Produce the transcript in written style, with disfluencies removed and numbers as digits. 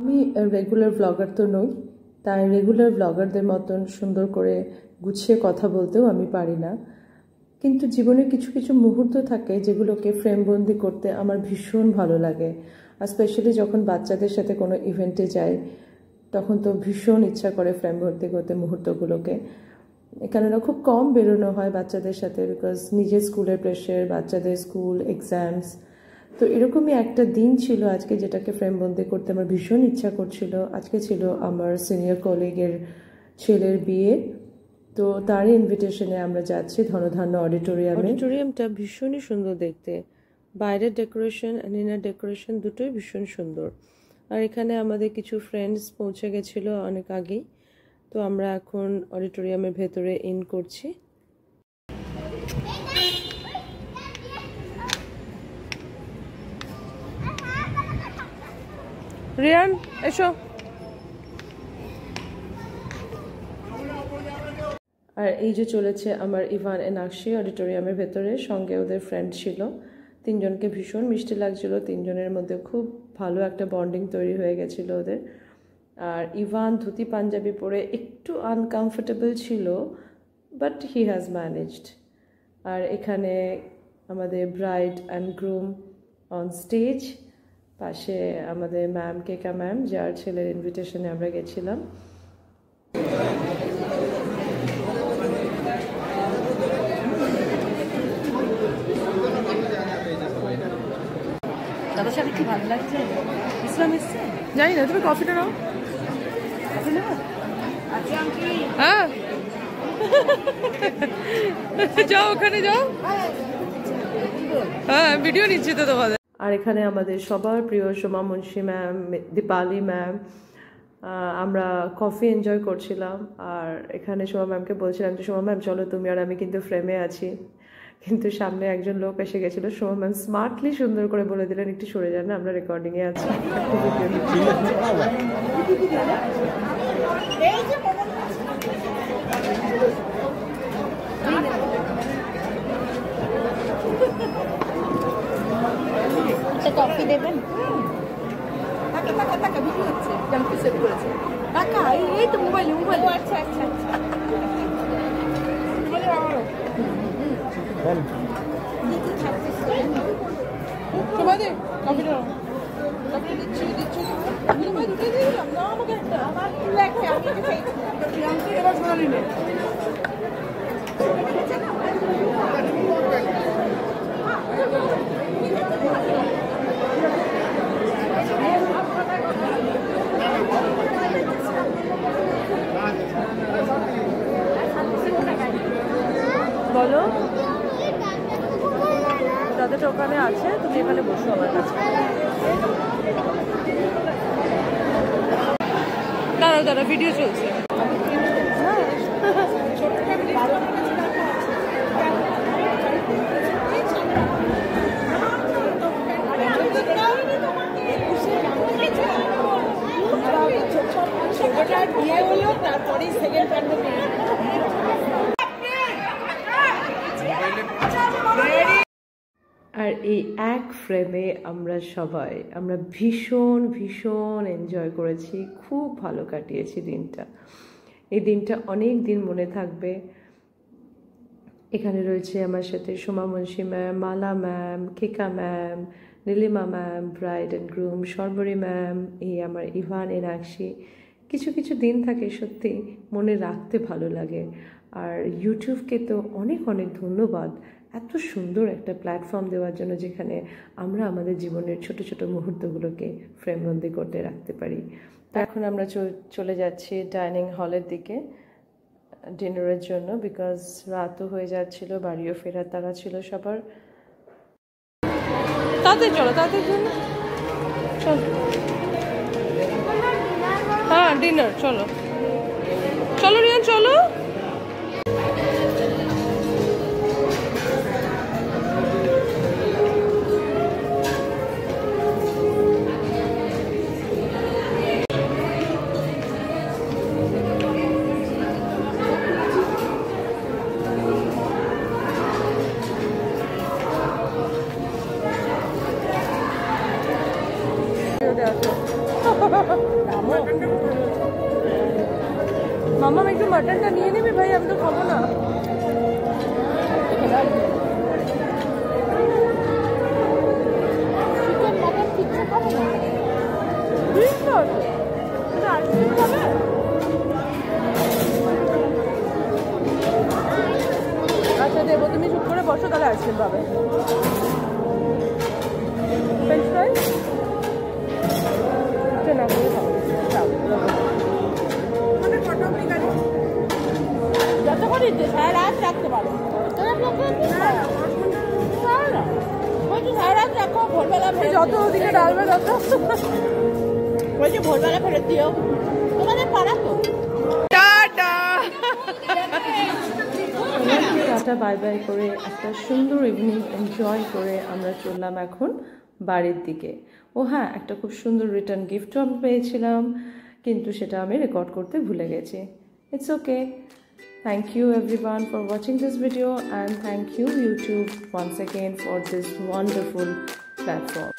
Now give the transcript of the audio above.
আমি regular blogger তো নই, তাই রেগুলার ব্লগারদের মতন সুন্দর করে গুছিয়ে কথা বলতেও আমি পারি না, কিন্তু জীবনে কিছু কিছু মুহূর্ত থাকে যেগুলোকে ফ্রেমবন্দি করতে আমার ভীষণ ভালো লাগে। স্পেশালি যখন বাচ্চাদের সাথে কোনো ইভেন্টে যাই, তখন তো ভীষণ ইচ্ছা করে ফ্রেমবন্দি করতে মুহূর্তগুলোকে। কেননা খুব কম বেরোনো হয় বাচ্চাদের সাথে, বিকজ নিজের স্কুলের প্রেশার, বাচ্চাদের স্কুল, এক্সামস। তো এরকমই একটা দিন ছিল আজকে, যেটাকে ফ্রেমবন্দি করতে আমার ভীষণ ইচ্ছা করছিল। আজকে ছিল আমার সিনিয়র কলিগের ছেলের বিয়ে, তো তারই ইনভিটেশনে আমরা যাচ্ছি ধনধান্য অডিটোরিয়ামে। অডিটোরিয়ামটা ভীষণই সুন্দর দেখতে, বাইরের ডেকোরেশন আর ইনার ডেকোরেশন দুটোই ভীষণ সুন্দর। আর এখানে আমাদের কিছু ফ্রেন্ডস পৌঁছে গেছিল অনেক আগেই, তো আমরা এখন অডিটোরিয়ামের ভেতরে ইন করছি। রিয়ান এসো। আর এই যে চলেছে আমার ইভান এনাকশি অডিটোরিয়ামের ভেতরে, সঙ্গে ওদের ফ্রেন্ড ছিল। তিনজনকে ভীষণ মিষ্টি লাগছিল, তিনজনের মধ্যে খুব ভালো একটা বন্ডিং তৈরি হয়ে গেছিল ওদের। আর ইভান ধুতি পাঞ্জাবি পরে একটু আনকমফোর্টেবল ছিল, বাট হি হ্যাজ ম্যানেজড। আর এখানে আমাদের bride and groom on stage, পাশে আমাদের ম্যাম কেকা ম্যাম, যার ছেলের ইনভিটেশনে আমরা গেছিলাম। দাদার সাথে কি ভালো লাগছে? ইসলাম এসছে, জানি না, তুমি কফিটা নাও। কফি নেবো? আচ্ছা আঙ্কি, হ্যাঁ যাও, ওখানে যাও। হ্যাঁ, ভিডিও নিচ্ছি তো তোমাদের। আর এখানে আমাদের সবার প্রিয় সোমা মুন্সি ম্যাম, দীপালি ম্যাম, আমরা কফি এনজয় করছিলাম। আর এখানে সোমা ম্যামকে বলছিলাম যে সোমা ম্যাম চলো, তুমি আর আমি কিন্তু ফ্রেমে আছি, কিন্তু সামনে একজন লোক এসে গেছিল। সোমা ম্যাম স্মার্টলি সুন্দর করে বলে দিলেন একটু সরে যান না, আমরা রেকর্ডিংয়ে আছি। কফি দেবেন? টাকা টাকা টাকা বিক্রি হচ্ছে, জানতে সেভ করেছে টাকা। এই তো মোবাইল মোবাইল। আচ্ছা আচ্ছা আচ্ছা, তোমাদের কফিটা কফিটা দিচ্ছি দিচ্ছি তোমায় দুটো দিয়ে দিলাম না, আমাকে একটা আমার লেখে আমি এবার শোনালি না। বলো, দাদাটা ওখানে আছে, তুমি এখানে বসো আমার কাছে। দাঁড়াও দাঁড়াও, ভিডিও চলছে। তারপরেই সেকেন্ড প্যান্ডেমিক। আর এই এক ফ্রেমে আমরা ভীষণ ভীষণ এনজয় করেছি, খুব ভালো কাটিয়েছি দিনটা। এই দিনটা অনেক দিন মনে থাকবে। এখানে রয়েছে আমার সাথে Soma Munshi ma'am, Mala ma'am, Keka ma'am, Nilima ma'am, bride and groom, Sarbari ma'am, এই আমার ইভান এনাকশি। কিছু কিছু দিন থাকে সত্যি মনে রাখতে ভালো লাগে। আর ইউটিউবকে তো অনেক অনেক ধন্যবাদ এত সুন্দর একটা প্ল্যাটফর্ম দেওয়ার জন্য, যেখানে আমরা আমাদের জীবনের ছোট ছোট মুহূর্তগুলোকে ফ্রেমবন্দি করতে রাখতে পারি। তো এখন আমরা চলে যাচ্ছি ডাইনিং হলের দিকে ডিনারের জন্য, বিকজ রাতও হয়ে যাচ্ছিল, বাড়িও ফেরার তারা ছিল সবার। তাড়াতাড়ি চলো, তাড়াতাড়ি চলো, চলো। হ্যাঁ ডিনার, চলো চলো রিয়ান চলো। মামা একটু মাটনটা নিয়ে নিবি ভাই, আমি তো খাবো না। চিকেন মাটন কিচ্ছু খাবো না। আইসক্রিম খাবে? আচ্ছা দেবো, তুমি চুপ করে বসো, তাহলে আইসক্রিম পাবে। ফ্রেঞ্চ ফ্রাই না করে খাবো, যতক্ষণ ইচ্ছে সারা রাত রাখতে পারো। সারা রাত রাখো, ভোরবেলা ফেরত যত ওদিকে ডালবে তত। বলছি ভোরবেলা ফেরত দিও, তোমাদের পাড়া তো। টাটা বাই বাই করে একটা সুন্দর ইভিনিং এনজয় করে আমরা চললাম এখন বাড়ির দিকে। ও হ্যাঁ, একটা খুব সুন্দর রিটার্ন গিফটও আমি পেয়েছিলাম, কিন্তু সেটা আমি রেকর্ড করতে ভুলে গেছি। It's okay. Thank you everyone for watching this video, and thank you YouTube once again for this wonderful platform.